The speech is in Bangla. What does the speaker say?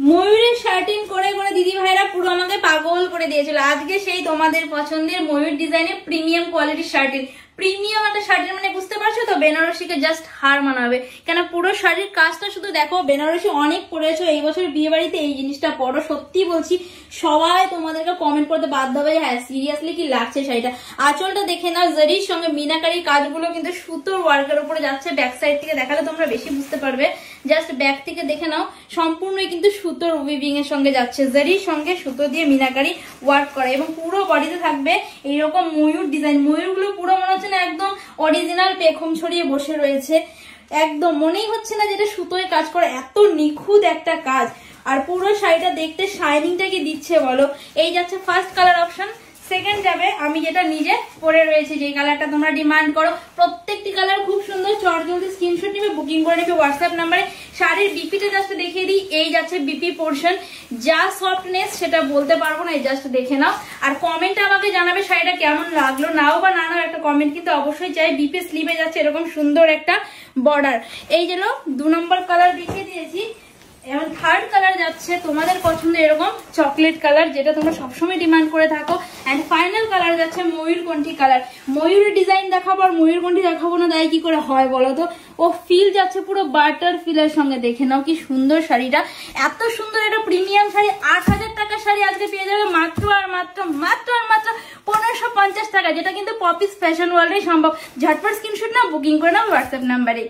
ময়ূরের শার্টিং করে করে দিদি ভাইরা পুরো আমাকে পাগল করে দিয়েছিল। আজকে সেই তোমাদের পছন্দের ময়ূর ডিজাইনের প্রিমিয়াম কোয়ালিটির শার্টিং, প্রিমিয়াম একটা শাড়ির মানে বুঝতে পারছো তো, বেনারসিকে জাস্ট হার মানাবে। কেন পুরো শাড়ির কাজটা শুধু দেখো, বেনারসি অনেক পরেছো, এই বছর বিয়ে বাড়িতে এই জিনিসটা পরো। সত্যি বলছি, সবাই তোমাদেরকে কমেন্ট করতে বাধ্য হবে, হ্যাঁ সিরিয়াসলি কি লাগছে শাড়িটা। আঁচলটা দেখে নাও, জরির সঙ্গে মিনাকারি কাজগুলো কিন্তু সুতোর ওয়ার্কের উপরে যাচ্ছে। ব্যাক সাইড থেকে দেখালে তোমরা বেশি বুঝতে পারবে, জাস্ট ব্যাক থেকে দেখে নাও, সম্পূর্ণই কিন্তু সুতোর উইভিং এর সঙ্গে যাচ্ছে, জরির সঙ্গে সুতো দিয়ে মিনাকারি ওয়ার্ক করা, এবং পুরো বডিতে থাকবে এইরকম ময়ূর ডিজাইন। ময়ূরগুলো পুরো মনে হচ্ছে না একদম অরিজিনাল পেখম ছড়িয়ে বসে রয়েছে, একদম মনেই হচ্ছে না যেটা সুতোয় কাজ করে, এত নিখুঁত একটা কাজ। আর পুরো শাড়িটা দেখতে শাইনিংটা কি দিচ্ছে বলো। এই যাচ্ছে ফার্স্ট কালার অপশন, সেকেন্ড যাবে আমি যেটা নিজে পরে রয়েছে, যে কালারটা তোমরা ডিমান্ড করো। প্রত্যেকটি কালার খুব সুন্দর, চটজলদি স্ক্রিনশট নিবে, বুকিং করে নেবে হোয়াটসঅ্যাপ নাম্বারে। শাড়ির বিপিটা জাস্ট দেখিয়ে দিই, এই যাচ্ছে বিপি পোর্শন, যা সফটনেস সেটা বলতে পারবো না, এই জাস্ট দেখে নাও। আর কমেন্টে আমাকে জানাবে শাড়িটা কেমন লাগলো, নাও বা না নাও একটা কমেন্ট কিন্তু অবশ্যই চাই। বিপি স্লিভে যাচ্ছে এরকম সুন্দর একটা বর্ডার। এই যেন 2 নম্বর কালার দেখিয়ে দিয়েছি, এবং থার্ড কালার যাচ্ছে তোমাদের পছন্দের এরকম চকলেট কালার, যেটা তোমরা সবসময় ডিমান্ড করে থাকো। এন্ড ফাইনাল কালার যাচ্ছে ময়ূরকণ্ঠী কালার। ময়ূরের ডিজাইন দেখাবো আর ময়ূরকণ্ঠী দেখাবো না, তাই কি করে হয় বলো তো। ও ফিল যাচ্ছে পুরো বাটার ফিলের সঙ্গে, দেখে নাও কি সুন্দর শাড়িটা, এত সুন্দর একটা প্রিমিয়াম শাড়ি। 8000 টাকার শাড়ি আজকে পেয়ে যাবে মাত্র আর মাত্র মাত্র আর মাত্র 1550 টাকা, যেটা কিন্তু পপিস ফ্যাশন ওয়ার্ল্ডে সম্ভব। ঝটপট স্ক্রিনশট নাও, বুকিং করে নাও হোয়াটসঅ্যাপ নাম্বারে।